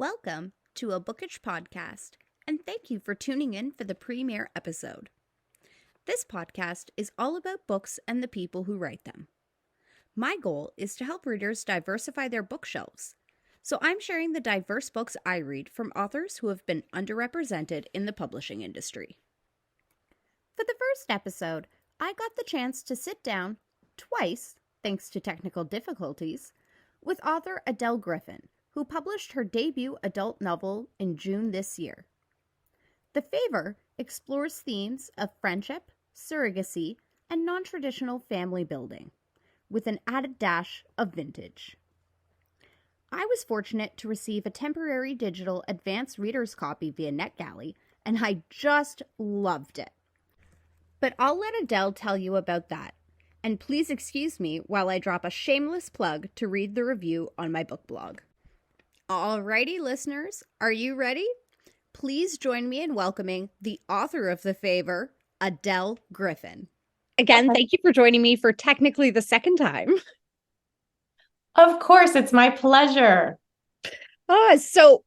Welcome to a Bookish Podcast, and thank you for tuning in for the premiere episode. This podcast is all about books and the people who write them. My goal is to help readers diversify their bookshelves, so I'm sharing the diverse books I read from authors who have been underrepresented in the publishing industry. For the first episode, I got the chance to sit down twice, thanks to technical difficulties, with author Adele Griffin, who published her debut adult novel in June this year. The Favor explores themes of friendship, surrogacy, and non-traditional family building, with an added dash of vintage. I was fortunate to receive a temporary digital advanced reader's copy via NetGalley, and I just loved it. But I'll let Adele tell you about that, and please excuse me while I drop a shameless plug to read the review on my book blog. Alrighty, listeners, are you ready? Please join me in welcoming the author of The Favor, Adele Griffin. Again, thank you for joining me for technically the second time. Of course, it's my pleasure. So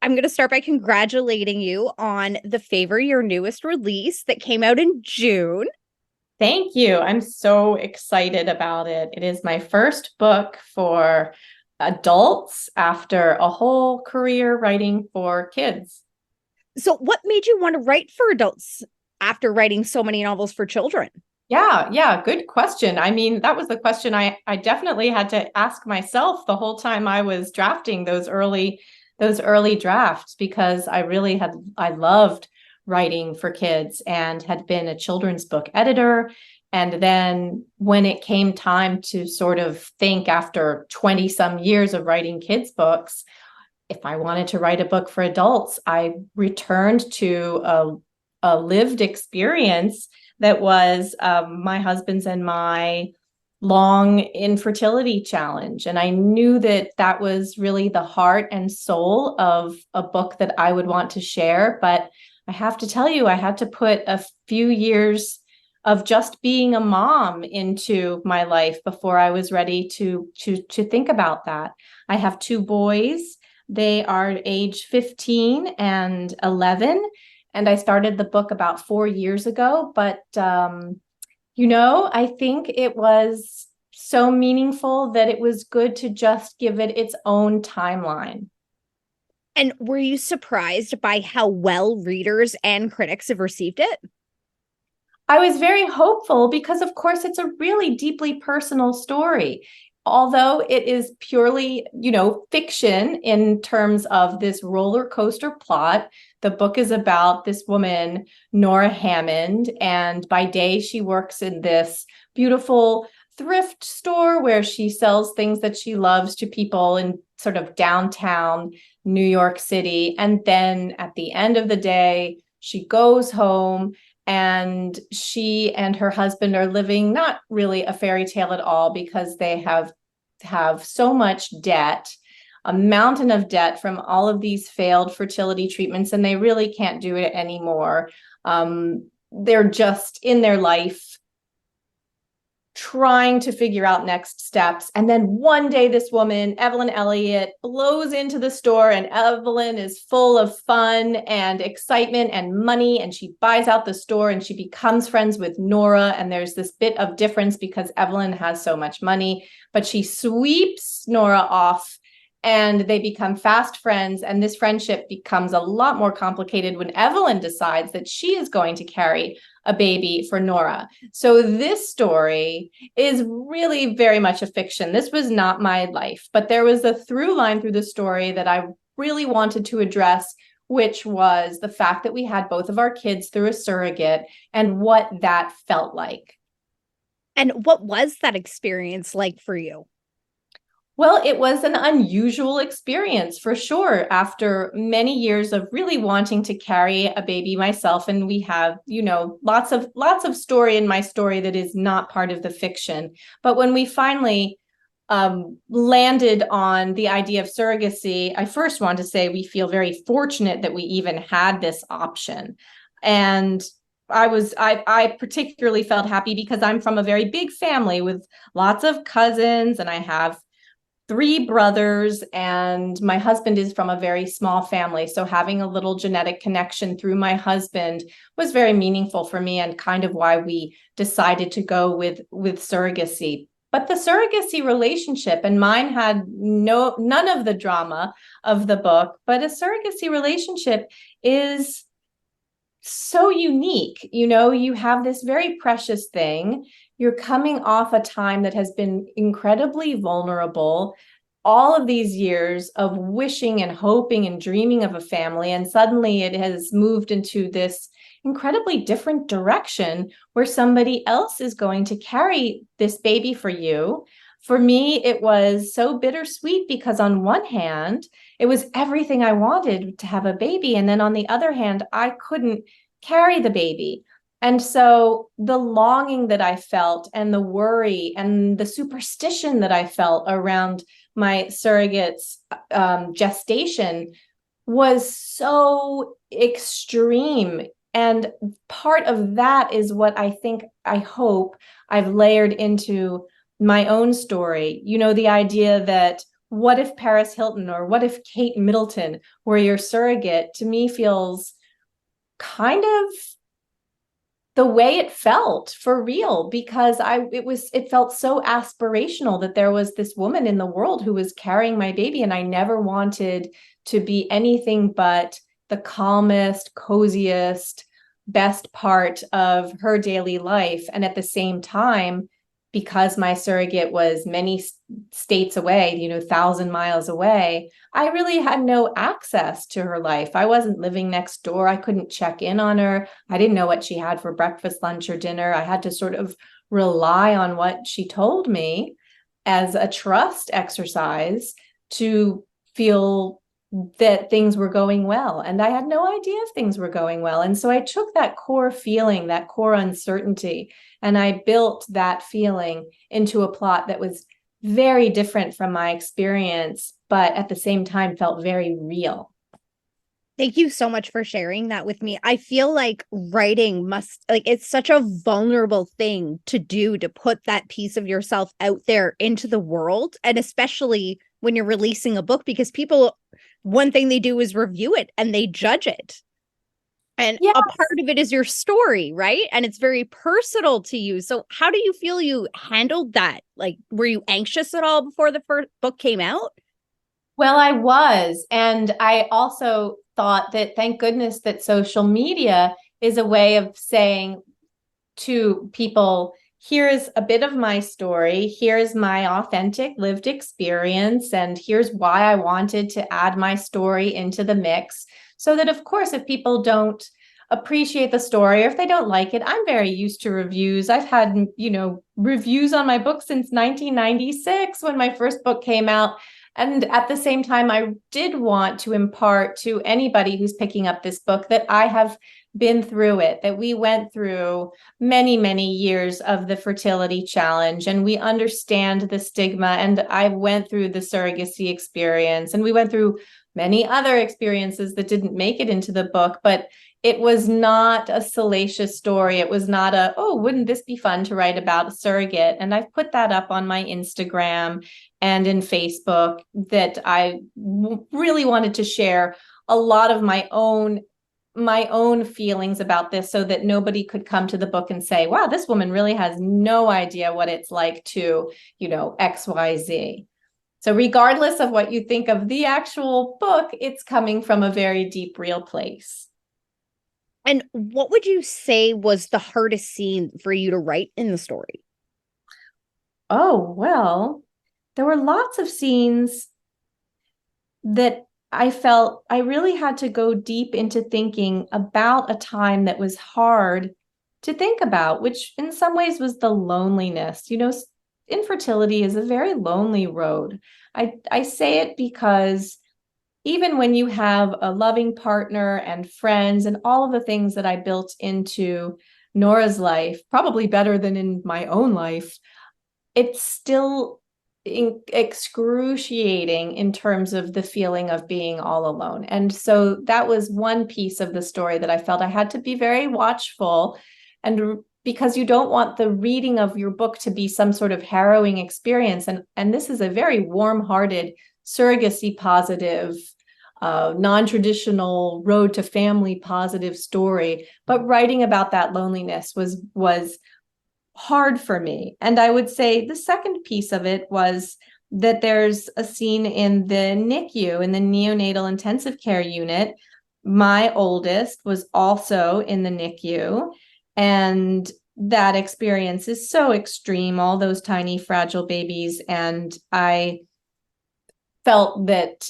I'm going to start by congratulating you on The Favor, your newest release that came out in June. Thank you. I'm so excited about it. It is my first book for adults after a whole career writing for kids. So what made you want to write for adults after writing so many novels for children? Yeah, good question. I mean, that was the question I definitely had to ask myself the whole time I was drafting those early drafts, because I loved writing for kids and had been a children's book editor. And then when it came time to sort of think, after 20 some years of writing kids books, if I wanted to write a book for adults, I returned to a lived experience that was my husband's and my long infertility challenge. And I knew that that was really the heart and soul of a book that I would want to share. But I have to tell you, I had to put a few years of just being a mom into my life before I was ready to think about that. I have two boys. They are age 15 and 11. And I started the book about 4 years ago. But, I think it was so meaningful that it was good to just give it its own timeline. And were you surprised by how well readers and critics have received it? I was very hopeful because, of course, it's a really deeply personal story. Although it is purely, fiction in terms of this roller coaster plot, the book is about this woman, Nora Hammond, and by day she works in this beautiful thrift store where she sells things that she loves to people in sort of downtown New York City. And then at the end of the day, she goes home, and she and her husband are living not really a fairy tale at all, because they have so much debt, a mountain of debt from all of these failed fertility treatments, and they really can't do it anymore. They're just in their life trying to figure out next steps. And then one day this woman, Evelyn Elliott, blows into the store, and Evelyn is full of fun and excitement and money, and she buys out the store and she becomes friends with Nora. And there's this bit of difference because Evelyn has so much money, but she sweeps Nora off and they become fast friends. And this friendship becomes a lot more complicated when Evelyn decides that she is going to carry a baby for Nora. So this story is really very much a fiction. This was not my life, but there was a through line through the story that I really wanted to address, which was the fact that we had both of our kids through a surrogate and what that felt like. And what was that experience like for you? Well, it was an unusual experience for sure, after many years of really wanting to carry a baby myself. And we have, lots of story in my story that is not part of the fiction. But when we finally landed on the idea of surrogacy, I first want to say we feel very fortunate that we even had this option. And I particularly felt happy because I'm from a very big family with lots of cousins, and I have three brothers, and my husband is from a very small family. So having a little genetic connection through my husband was very meaningful for me, and kind of why we decided to go with surrogacy. But the surrogacy relationship, and mine had none of the drama of the book, but a surrogacy relationship is so unique. You have this very precious thing. You're coming off a time that has been incredibly vulnerable, all of these years of wishing and hoping and dreaming of a family, and suddenly it has moved into this incredibly different direction where somebody else is going to carry this baby for you. For me, it was so bittersweet because on one hand, it was everything I wanted to have a baby. And then on the other hand, I couldn't carry the baby. And so the longing that I felt, and the worry and the superstition that I felt around my surrogate's gestation was so extreme. And part of that is what I hope I've layered into my own story. The idea that what if Paris Hilton or what if Kate Middleton were your surrogate, to me feels kind of the way it felt for real, because it felt so aspirational that there was this woman in the world who was carrying my baby, and I never wanted to be anything but the calmest, coziest, best part of her daily life. And at the same time, because my surrogate was many states away, 1,000 miles away, I really had no access to her life. I wasn't living next door. I couldn't check in on her. I didn't know what she had for breakfast, lunch, or dinner. I had to sort of rely on what she told me as a trust exercise to feel that things were going well. And I had no idea if things were going well. And so I took that core feeling, that core uncertainty, and I built that feeling into a plot that was very different from my experience, but at the same time felt very real. Thank you so much for sharing that with me. I feel like writing it's such a vulnerable thing to do, to put that piece of yourself out there into the world. And especially when you're releasing a book, because people, one thing they do is review it and they judge it. And Yeah. a part of it is your story, right? And it's very personal to you. So how do you feel you handled that? Like, were you anxious at all before the first book came out? Well, I was. And I also thought that thank goodness that social media is a way of saying to people, here's a bit of my story, here's my authentic lived experience, and here's why I wanted to add my story into the mix. So that, of course, if people don't appreciate the story, or if they don't like it, I'm very used to reviews. I've had, reviews on my book since 1996 when my first book came out. And at the same time, I did want to impart to anybody who's picking up this book that I have been through it, that we went through many, many years of the fertility challenge, and we understand the stigma. And I went through the surrogacy experience, and we went through many other experiences that didn't make it into the book, but it was not a salacious story. It was not oh, wouldn't this be fun to write about a surrogate? And I've put that up on my Instagram and in Facebook, that I really wanted to share a lot of my own feelings about this, so that nobody could come to the book and say, wow, this woman really has no idea what it's like to, XYZ. So regardless of what you think of the actual book, it's coming from a very deep, real place. And what would you say was the hardest scene for you to write in the story? Oh, well, there were lots of scenes that I felt I really had to go deep into thinking about a time that was hard to think about, which in some ways was the loneliness. Infertility is a very lonely road. I say it because even when you have a loving partner and friends and all of the things that I built into Nora's life, probably better than in my own life, it's still excruciating in terms of the feeling of being all alone. And so that was one piece of the story that I felt I had to be very watchful and because you don't want the reading of your book to be some sort of harrowing experience. And this is a very warm-hearted, surrogacy positive, non-traditional road to family positive story. But writing about that loneliness was hard for me. And I would say the second piece of it was that there's a scene in the NICU, in the neonatal intensive care unit. My oldest was also in the NICU, and that experience is so extreme, all those tiny, fragile babies. And I felt that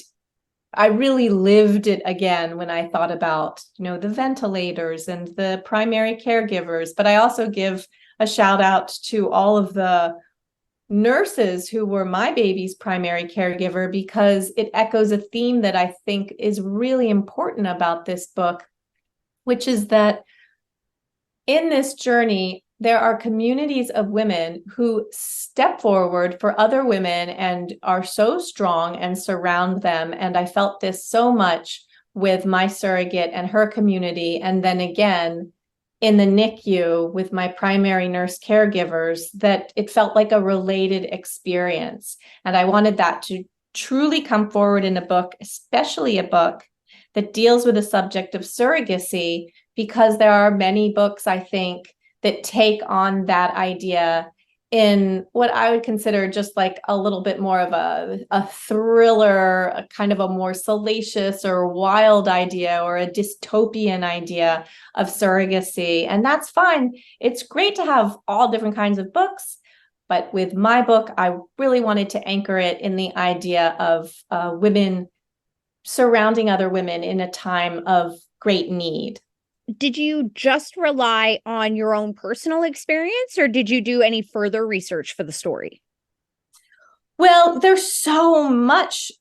I really lived it again when I thought about, the ventilators and the primary caregivers. But I also give a shout out to all of the nurses who were my baby's primary caregiver, because it echoes a theme that I think is really important about this book, which is that in this journey, there are communities of women who step forward for other women and are so strong and surround them. And I felt this so much with my surrogate and her community. And then again, in the NICU with my primary nurse caregivers, that it felt like a related experience. And I wanted that to truly come forward in a book, especially a book that deals with the subject of surrogacy, because there are many books, I think, that take on that idea in what I would consider just like a little bit more of a thriller, a kind of a more salacious or wild idea, or a dystopian idea of surrogacy. And that's fine. It's great to have all different kinds of books. But with my book, I really wanted to anchor it in the idea of women surrounding other women in a time of great need. Did you just rely on your own personal experience, or did you do any further research for the story? Well, there's so much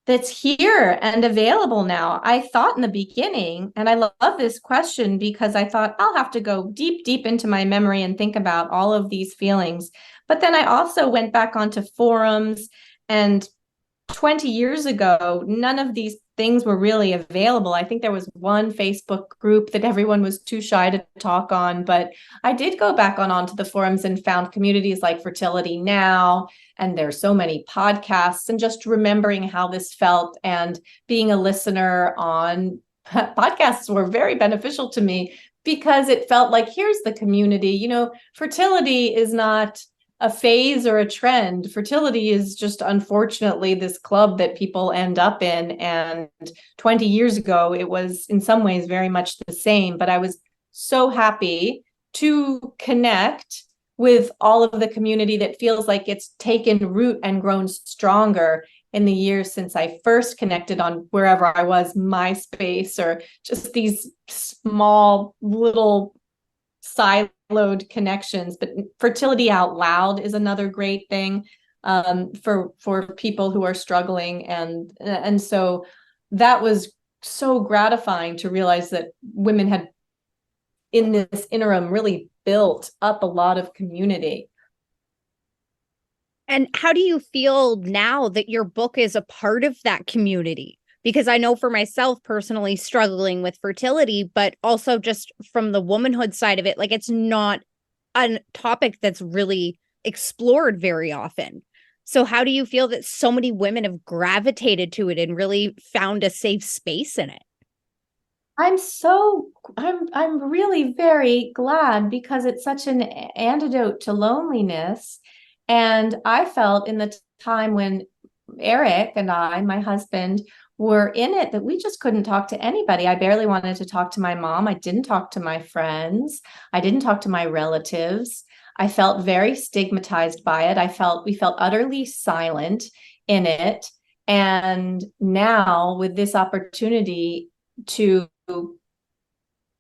that's here and available now. I thought in the beginning, and I love this question because I thought I'll have to go deep, deep into my memory and think about all of these feelings. But then I also went back onto forums, and 20 years ago, none of these things were really available. I think there was one Facebook group that everyone was too shy to talk on, but I did go back onto the forums and found communities like Fertility Now, and there's so many podcasts, and just remembering how this felt and being a listener on podcasts were very beneficial to me, because it felt like, here's the community. Fertility is not a phase or a trend. Fertility is just, unfortunately, this club that people end up in. And 20 years ago, it was in some ways very much the same. But I was so happy to connect with all of the community that feels like it's taken root and grown stronger in the years since I first connected on wherever I was, MySpace, or just these small little siloed connections. But Fertility Out Loud is another great thing for people who are struggling, and so that was so gratifying to realize that women had in this interim really built up a lot of community. And how do you feel now that your book is a part of that community? Because I know for myself personally, struggling with fertility, but also just from the womanhood side of it, like, it's not a topic that's really explored very often. So how do you feel that so many women have gravitated to it and really found a safe space in it? I'm really very glad, because it's such an antidote to loneliness. And I felt in the time when Eric and I, my husband, were in it, that we just couldn't talk to anybody. I barely wanted to talk to my mom. I didn't talk to my friends. I didn't talk to my relatives. I felt very stigmatized by it. We felt utterly silent in it. And now, with this opportunity to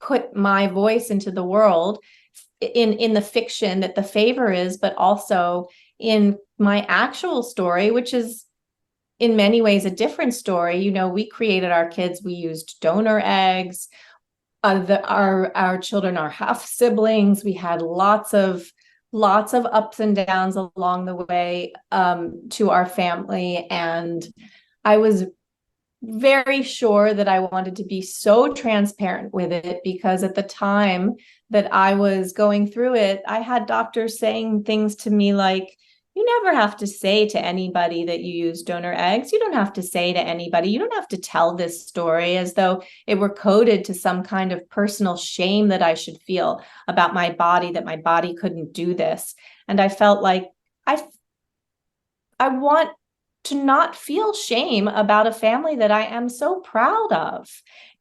put my voice into the world in the fiction that The Favor is, but also in my actual story, which is in many ways a different story. We created our kids. We used donor eggs. Our children are half siblings. We had lots of ups and downs along the way to our family, and I was very sure that I wanted to be so transparent with it, because at the time that I was going through it, I had doctors saying things to me like, you never have to say to anybody that you use donor eggs. You don't have to say to anybody. You don't have to tell this story, as though it were coded to some kind of personal shame that I should feel about my body, that my body couldn't do this. And I felt like I I want to not feel shame about a family that I am so proud of.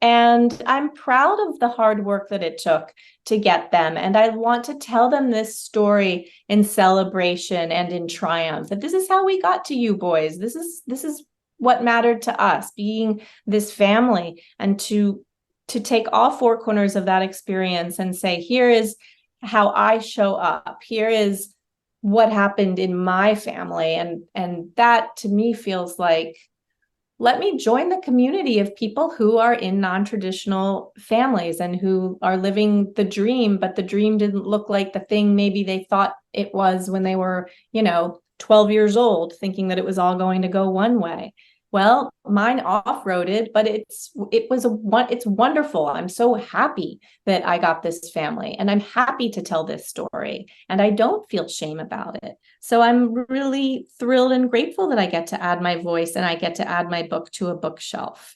And I'm proud of the hard work that it took to get them. And I want to tell them this story in celebration and in triumph, that this is how we got to you boys. This is what mattered to us, being this family, and to take all four corners of that experience and say, here is how I show up. Here is what happened in my family. And that to me feels like, let me join the community of people who are in non-traditional families and who are living the dream, but the dream didn't look like the thing maybe they thought it was when they were, 12 years old, thinking that it was all going to go one way. Well, mine off-roaded, but it's wonderful. I'm so happy that I got this family, and I'm happy to tell this story, and I don't feel shame about it. So I'm really thrilled and grateful that I get to add my voice and I get to add my book to a bookshelf.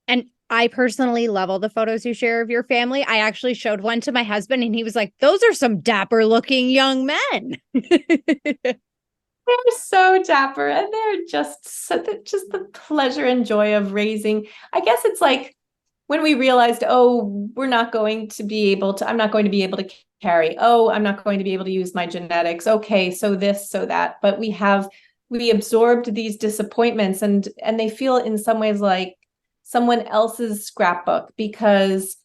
And I personally love all the photos you share of your family. I actually showed one to my husband and he was like, those are some dapper looking young men. They're so dapper, and they're just the pleasure and joy of raising. I guess it's like when we realized, oh, I'm not going to be able to carry. Oh, I'm not going to be able to use my genetics. Okay, so this, so that. But we absorbed these disappointments, and they feel in some ways like someone else's scrapbook, because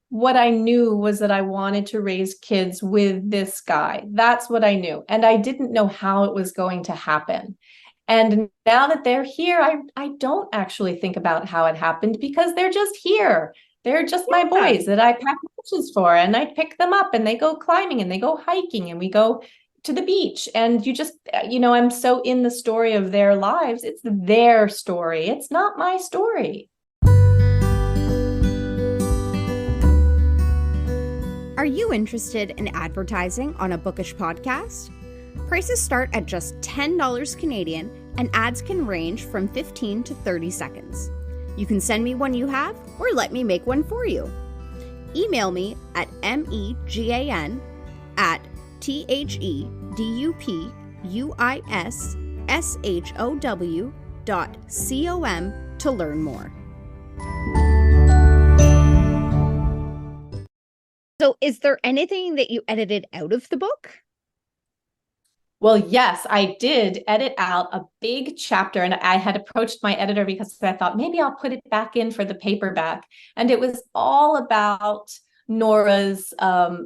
what I knew was that I wanted to raise kids with this guy. That's what I knew. And I didn't know how it was going to happen. And now that they're here, I don't actually think about how it happened, because they're just here. They're just my boys that I pack lunches for, and I pick them up and they go climbing and they go hiking and we go to the beach. And I'm so in the story of their lives. It's their story. It's not my story. Are you interested in advertising on a Bookish podcast? Prices start at just $10 Canadian, and ads can range from 15 to 30 seconds. You can send me one you have, or let me make one for you. Email me at megan@TheDupuisshow.com to learn more. So is there anything that you edited out of the book? Well, yes, I did edit out a big chapter, and I had approached my editor because I thought maybe I'll put it back in for the paperback. And it was all about Nora's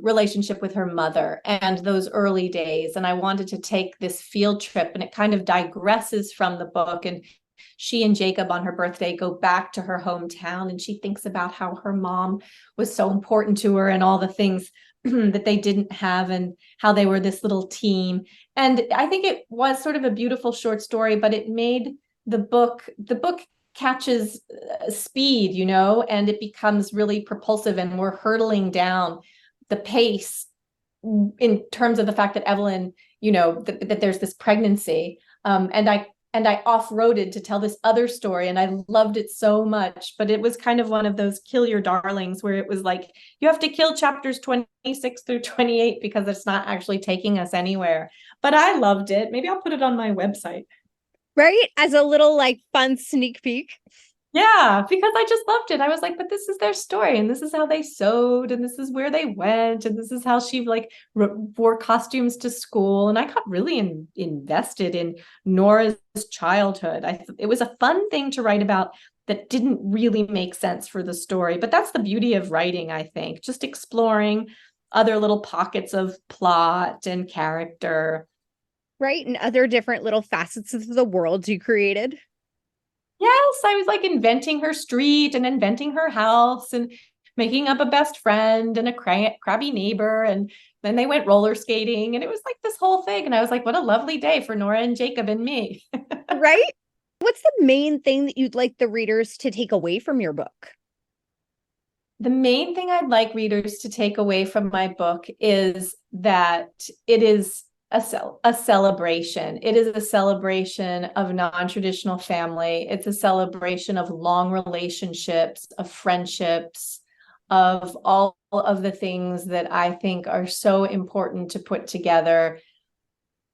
relationship with her mother and those early days. And I wanted to take this field trip, and it kind of digresses from the book. And she and Jacob on her birthday go back to her hometown, and she thinks about how her mom was so important to her and all the things that they didn't have, and how they were this little team. And I think it was sort of a beautiful short story, but it made the book catches speed, and it becomes really propulsive, and we're hurtling down the pace in terms of the fact that Evelyn, that there's this pregnancy. And I off-roaded to tell this other story, and I loved it so much. But it was kind of one of those kill your darlings, where it was like, you have to kill chapters 26 through 28 because it's not actually taking us anywhere. But I loved it. Maybe I'll put it on my website. Right? As a little fun sneak peek. Yeah, because I just loved it. I was like, but this is their story, and this is how they sewed, and this is where they went, and this is how she wore costumes to school. And I got really invested in Nora's childhood. It was a fun thing to write about that didn't really make sense for the story. But that's the beauty of writing, I think, just exploring other little pockets of plot and character. Right, and other different little facets of the world you created. Yes, I was inventing her street and inventing her house and making up a best friend and a crabby neighbor. And then they went roller skating, and it was this whole thing. And I was like, what a lovely day for Nora and Jacob and me. Right? What's the main thing that you'd like the readers to take away from your book? The main thing I'd like readers to take away from my book is that it is a celebration. It is a celebration of non-traditional family. It's a celebration of long relationships, of friendships, of all of the things that I think are so important to put together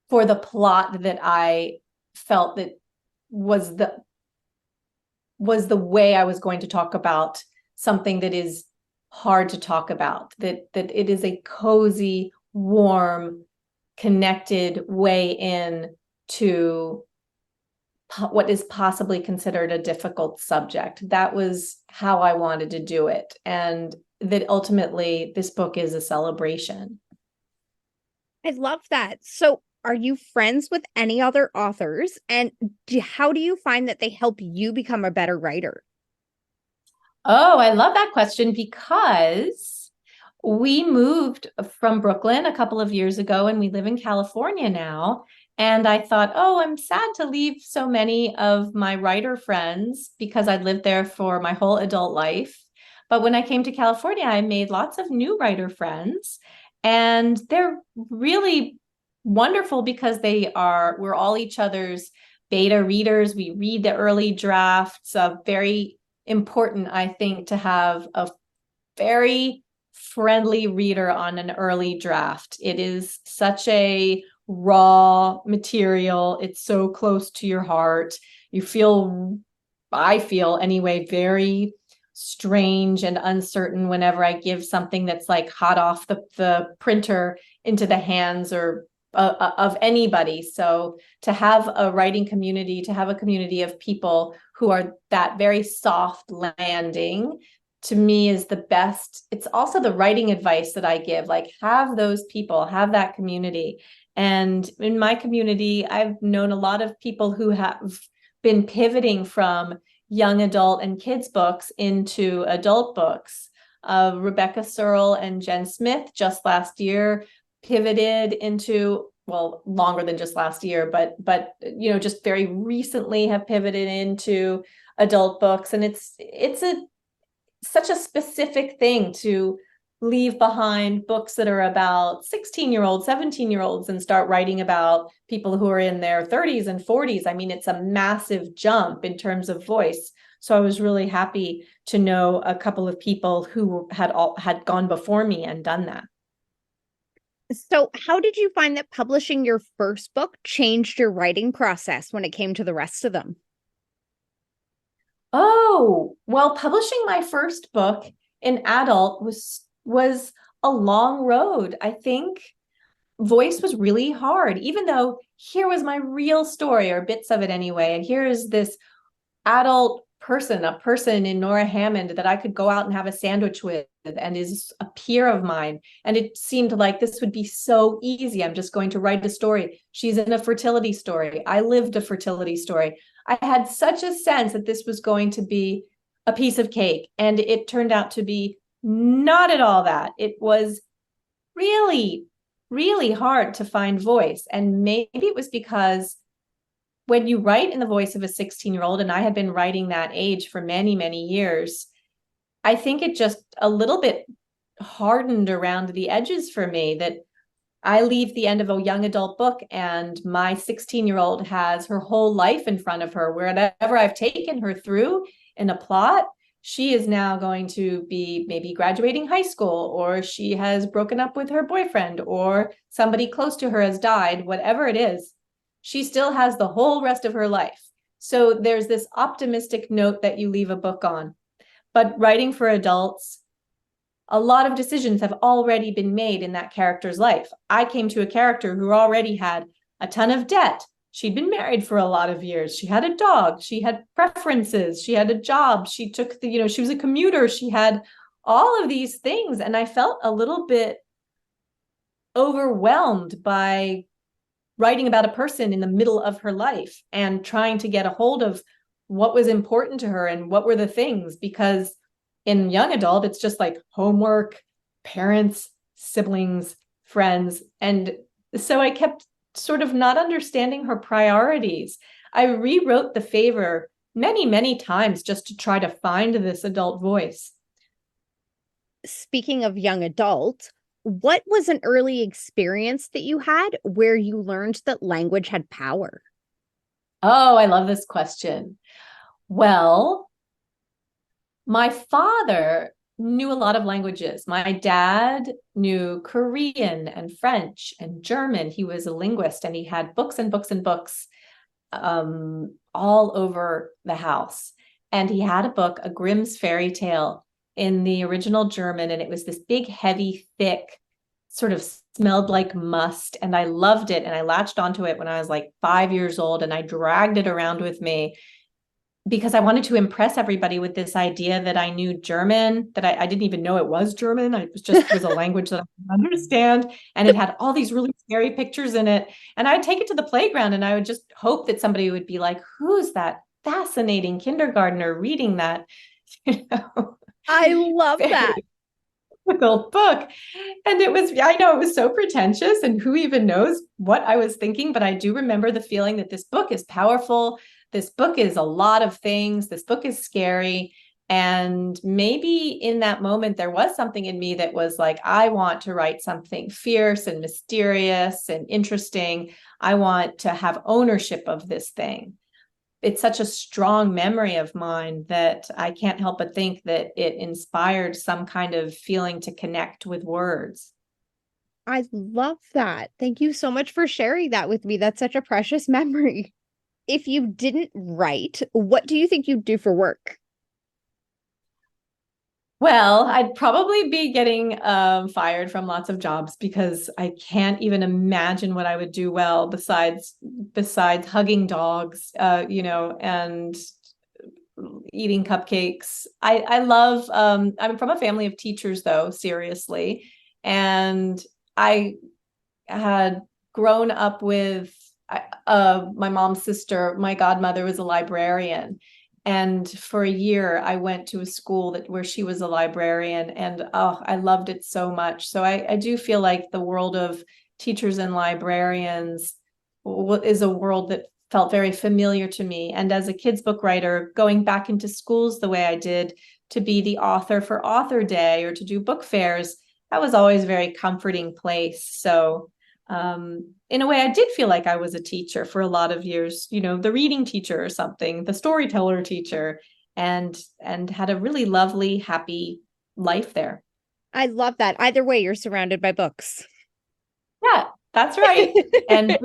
for the plot that I felt that was the way I was going to talk about something that is hard to talk about, that it is a cozy, warm, connected way in to what is possibly considered a difficult subject. That was how I wanted to do it. And that ultimately this book is a celebration. I love that. So, are you friends with any other authors? And how do you find that they help you become a better writer? Oh, I love that question because we moved from Brooklyn a couple of years ago and we live in California now. And I thought, oh, I'm sad to leave so many of my writer friends because I'd lived there for my whole adult life. But when I came to California, I made lots of new writer friends, and they're really wonderful because we're all each other's beta readers. We read the early drafts. Very important, I think, to have a very friendly reader on an early draft. It is such a raw material. It's so close to your heart. I feel anyway, very strange and uncertain whenever I give something that's like hot off the printer into the hands or of anybody. So to have a writing community, to have a community of people who are that very soft landing, to me is the best. It's also the writing advice that I give, like have those people, have that community. And in my community, I've known a lot of people who have been pivoting from young adult and kids books into adult books. Rebecca Searle and Jen Smith just last year pivoted into, well, longer than just last year, but just very recently have pivoted into adult books. And it's such a specific thing to leave behind books that are about 16-year-olds, 17-year-olds and start writing about people who are in their 30s and 40s. I mean, it's a massive jump in terms of voice. So I was really happy to know a couple of people who had gone before me and done that. So, how did you find that publishing your first book changed your writing process when it came to the rest of them? Oh, well, publishing my first book in adult was a long road. I think voice was really hard, even though here was my real story, or bits of it anyway. And here is this adult person, a person in Nora Hammond that I could go out and have a sandwich with and is a peer of mine. And it seemed like this would be so easy. I'm just going to write a story. She's in a fertility story. I lived a fertility story. I had such a sense that this was going to be a piece of cake. And it turned out to be not at all that. It was really, really hard to find voice. And maybe it was because when you write in the voice of a 16-year-old, and I had been writing that age for many, many years, I think it just a little bit hardened around the edges for me, that I leave the end of a young adult book and my 16-year-old has her whole life in front of her. Wherever I've taken her through in a plot, she is now going to be maybe graduating high school, or she has broken up with her boyfriend, or somebody close to her has died, whatever it is. She still has the whole rest of her life. So there's this optimistic note that you leave a book on. But writing for adults, a lot of decisions have already been made in that character's life. I came to a character who already had a ton of debt. She'd been married for a lot of years. She had a dog. She had preferences. She had a job. She took she was a commuter. She had all of these things. And I felt a little bit overwhelmed by writing about a person in the middle of her life and trying to get a hold of what was important to her and what were the things, because in young adult, it's just like homework, parents, siblings, friends. And so I kept sort of not understanding her priorities. I rewrote The Favor many, many times just to try to find this adult voice. Speaking of young adult, what was an early experience that you had where you learned that language had power? Oh, I love this question. Well, my father knew a lot of languages. My dad knew Korean and French and German. He was a linguist and he had books and books and books all over the house. And he had a book, A Grimm's Fairy Tale, in the original German. And it was this big, heavy, thick, sort of smelled like must. And I loved it. And I latched onto it when I was like 5 years old. And I dragged it around with me because I wanted to impress everybody with this idea that I knew German, that I didn't even know it was German. It was a language that I didn't understand. And it had all these really scary pictures in it. And I'd take it to the playground and I would just hope that somebody would be like, who's that fascinating kindergartner reading that? I love that. Difficult book. And I know it was so pretentious and who even knows what I was thinking, but I do remember the feeling that this book is powerful. This book is a lot of things. This book is scary. And maybe in that moment, there was something in me that was like, I want to write something fierce and mysterious and interesting. I want to have ownership of this thing. It's such a strong memory of mine that I can't help but think that it inspired some kind of feeling to connect with words. I love that. Thank you so much for sharing that with me. That's such a precious memory. If you didn't write, what do you think you'd do for work? Well, I'd probably be getting fired from lots of jobs because I can't even imagine what I would do well besides hugging dogs, and eating cupcakes. I love. I'm from a family of teachers, though, seriously, and I had grown up with my mom's sister. My godmother was a librarian. And for a year, I went to a school where she was a librarian, and I loved it so much. So I do feel like the world of teachers and librarians is a world that felt very familiar to me. And as a kids book writer, going back into schools the way I did to be the author for Author Day or to do book fairs, that was always a very comforting place. So in a way, I did feel like I was a teacher for a lot of years, the reading teacher or something, the storyteller teacher, and had a really lovely, happy life there. I love that. Either way, you're surrounded by books. Yeah, that's right. And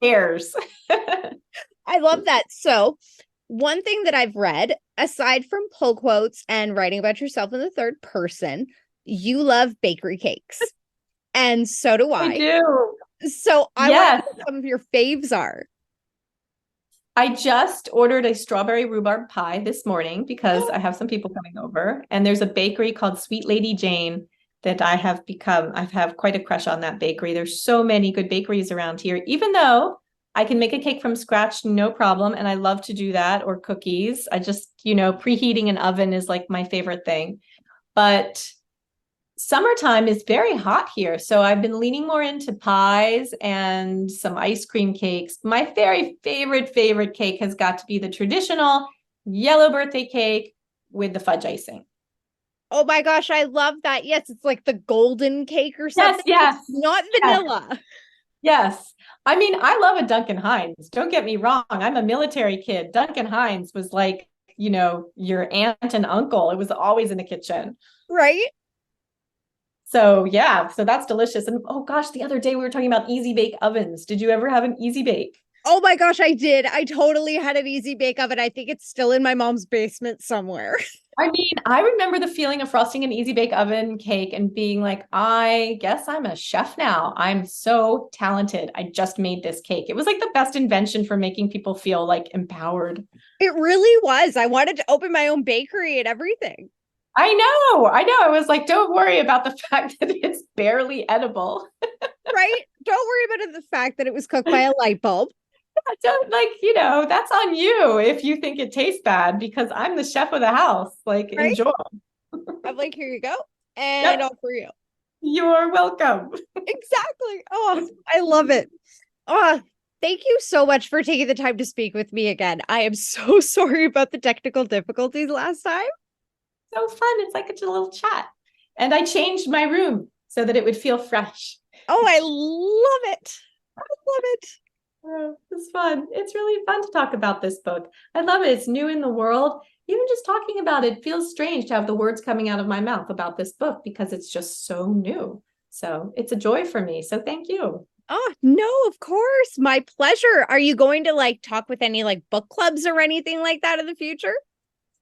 cares. I love that. So, one thing that I've read, aside from pull quotes and writing about yourself in the third person, you love bakery cakes. And so do I. I do. So I want to know what some of your faves are. I just ordered a strawberry rhubarb pie this morning because I have some people coming over. And there's a bakery called Sweet Lady Jane that I have quite a crush on that bakery. There's so many good bakeries around here, even though I can make a cake from scratch, no problem. And I love to do that, or cookies. I just, preheating an oven is like my favorite thing. But summertime is very hot here. So I've been leaning more into pies and some ice cream cakes. My very favorite cake has got to be the traditional yellow birthday cake with the fudge icing. Oh my gosh, I love that. Yes, it's like the golden cake or something. Yes. It's not vanilla. Yes. I mean, I love a Duncan Hines. Don't get me wrong. I'm a military kid. Duncan Hines was like, your aunt and uncle. It was always in the kitchen. Right? So yeah, so that's delicious. And oh gosh, the other day we were talking about easy bake ovens. Did you ever have an easy bake? Oh my gosh, I did. I totally had an easy bake oven. I think it's still in my mom's basement somewhere. I mean, I remember the feeling of frosting an easy bake oven cake and being like, I guess I'm a chef now. I'm so talented. I just made this cake. It was like the best invention for making people feel like empowered. It really was. I wanted to open my own bakery and everything. I know. I was like, don't worry about the fact that it's barely edible. Right? Don't worry about the fact that it was cooked by a light bulb. Don't that's on you if you think it tastes bad, because I'm the chef of the house. Like, right? Enjoy. I'm like, here you go. And all for you. You're welcome. Exactly. Oh, I love it. Oh, thank you so much for taking the time to speak with me again. I am so sorry about the technical difficulties last time. So fun. It's like a little chat. And I changed my room so that it would feel fresh. Oh, I love it. I love it. Oh, it's fun. It's really fun to talk about this book. I love it. It's new in the world. Even just talking about it feels strange to have the words coming out of my mouth about this book because it's just so new. So it's a joy for me. So thank you. Oh, no, of course. My pleasure. Are you going to like talk with any like book clubs or anything like that in the future?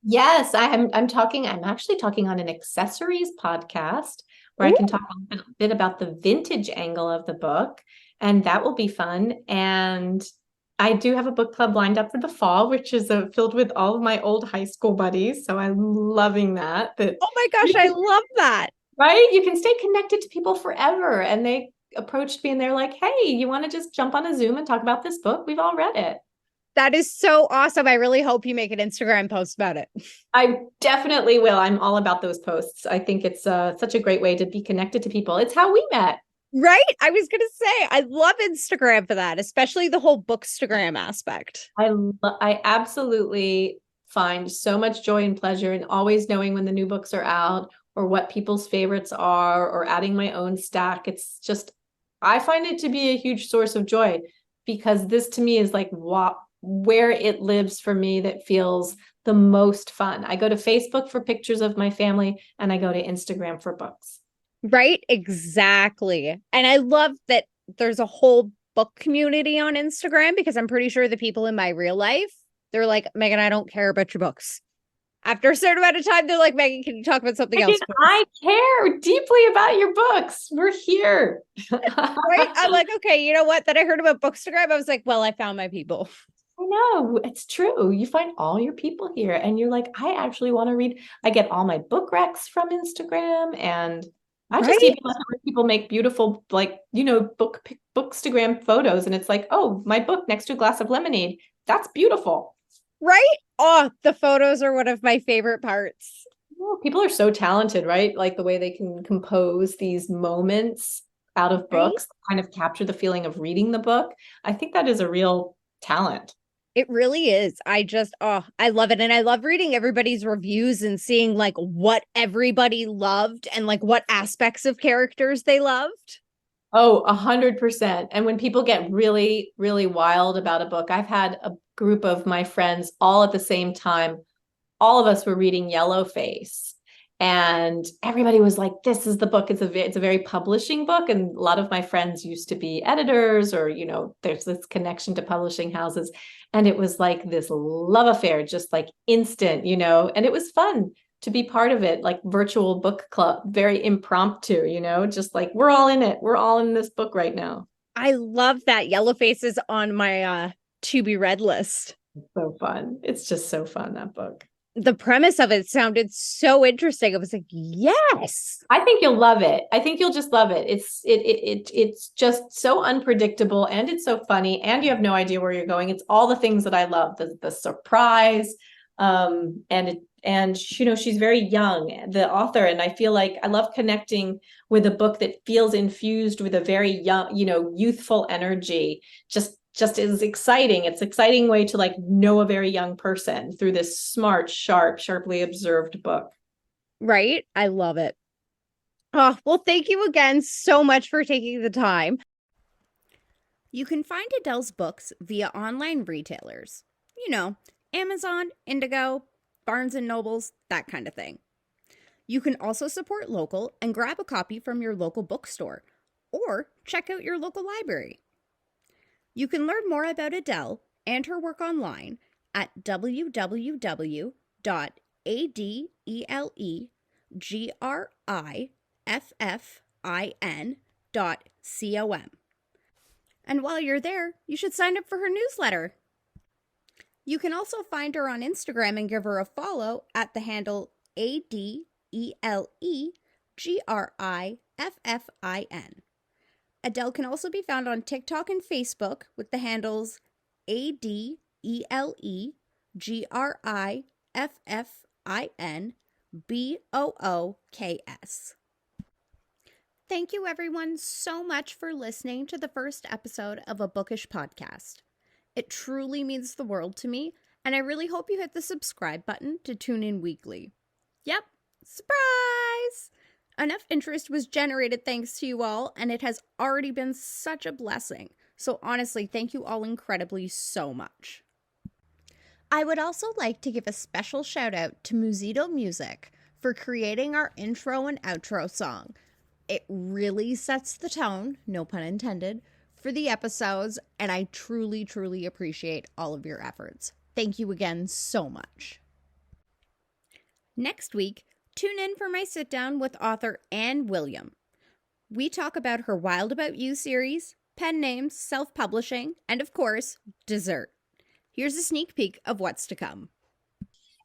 Yes, I'm actually talking on an accessories podcast where I Ooh. can talk a bit about the vintage angle of the book, and that will be fun. And I do have a book club lined up for the fall, which is filled with all of my old high school buddies. So I'm loving that. Oh my gosh, I love that. Right? You can stay connected to people forever. And they approached me and they're like, hey, you want to just jump on a Zoom and talk about this book? We've all read it. That is so awesome. I really hope you make an Instagram post about it. I definitely will. I'm all about those posts. I think it's such a great way to be connected to people. It's how we met. Right? I was going to say, I love Instagram for that, especially the whole bookstagram aspect. I absolutely find so much joy and pleasure in always knowing when the new books are out or what people's favorites are or adding my own stack. It's just, I find it to be a huge source of joy because this to me is like where it lives for me that feels the most fun. I go to Facebook for pictures of my family and I go to Instagram for books. Right? Exactly. And I love that there's a whole book community on Instagram because I'm pretty sure the people in my real life, they're like, Megan, I don't care about your books. After a certain amount of time, they're like, Megan, can you talk about something else? I care deeply about your books. We're here. Right? I'm like, okay, you know what? Then I heard about Bookstagram. I was like, well, I found my people. I know, it's true. You find all your people here and you're like, I actually want to read. I get all my book recs from Instagram and I just even let people make beautiful, like, bookstagram photos. And it's like, oh, my book next to a glass of lemonade. That's beautiful. Right? Oh, the photos are one of my favorite parts. Well, people are so talented, right? Like the way they can compose these moments out of books, kind of capture the feeling of reading the book. I think that is a real talent. It really is. I love it. And I love reading everybody's reviews and seeing like what everybody loved and like what aspects of characters they loved. Oh, 100%. And when people get really, really wild about a book, I've had a group of my friends all at the same time. All of us were reading Yellowface. And everybody was like, this is the book. It's a very publishing book. And a lot of my friends used to be editors or, there's this connection to publishing houses. And it was like this love affair, just like instant, and it was fun to be part of it, like virtual book club, very impromptu, just like we're all in it. We're all in this book right now. I love that. Yellowface is on my to be read list. It's so fun. It's just so fun, that book. The premise of it sounded so interesting. I was like, yes. I think you'll love it. I think you'll just love it. It's just so unpredictable and it's so funny and you have no idea where you're going. It's all the things that I love. The surprise, and she's very young, the author, and I feel like I love connecting with a book that feels infused with a very young, youthful energy. Just is exciting. It's an exciting way to like know a very young person through this smart, sharply observed book. Right? I love it. Oh, well, thank you again so much for taking the time. You can find Adele's books via online retailers. Amazon, Indigo, Barnes & Nobles, that kind of thing. You can also support local and grab a copy from your local bookstore or check out your local library. You can learn more about Adele and her work online at www.adelgriffin.com. And while you're there, you should sign up for her newsletter. You can also find her on Instagram and give her a follow at the handle ADELEGRIFFIN. Adele can also be found on TikTok and Facebook with the handles ADELEGRIFFINBOOKS. Thank you, everyone, so much for listening to the first episode of a Bookish podcast. It truly means the world to me, and I really hope you hit the subscribe button to tune in weekly. Yep, surprise! Enough interest was generated thanks to you all, and it has already been such a blessing. So honestly, thank you all incredibly so much. I would also like to give a special shout out to Musito Music for creating our intro and outro song. It really sets the tone, no pun intended, for the episodes, and I truly, truly appreciate all of your efforts. Thank you again so much. Next week, tune in for my sit-down with author Anne William. We talk about her Wild About You series, pen names, self-publishing, and of course, dessert. Here's a sneak peek of what's to come.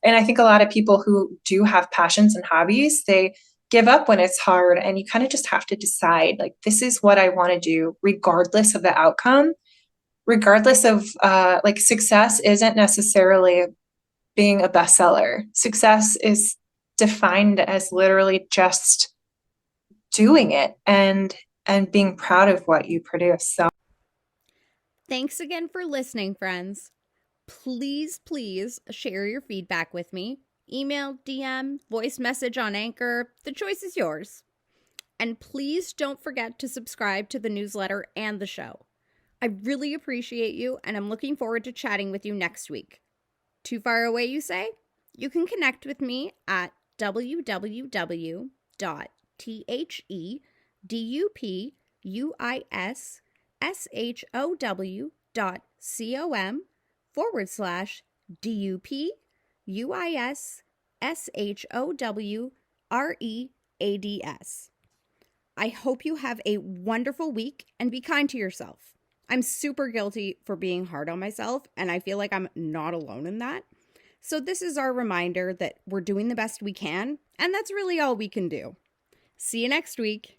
And I think a lot of people who do have passions and hobbies, they give up when it's hard, and you kind of just have to decide, like, this is what I want to do regardless of the outcome, regardless of success isn't necessarily being a bestseller. Success is defined as literally just doing it and being proud of what you produce. So thanks again for listening, friends. Please share your feedback with me. Email, DM, voice message on Anchor. The choice is yours. And please don't forget to subscribe to the newsletter and the show. I really appreciate you, and I'm looking forward to chatting with you next week. Too far away, you say? You can connect with me at www.thehuishow.com/DUPUISSHOWREADS. I hope you have a wonderful week and be kind to yourself. I'm super guilty for being hard on myself, and I feel like I'm not alone in that. So this is our reminder that we're doing the best we can, and that's really all we can do. See you next week.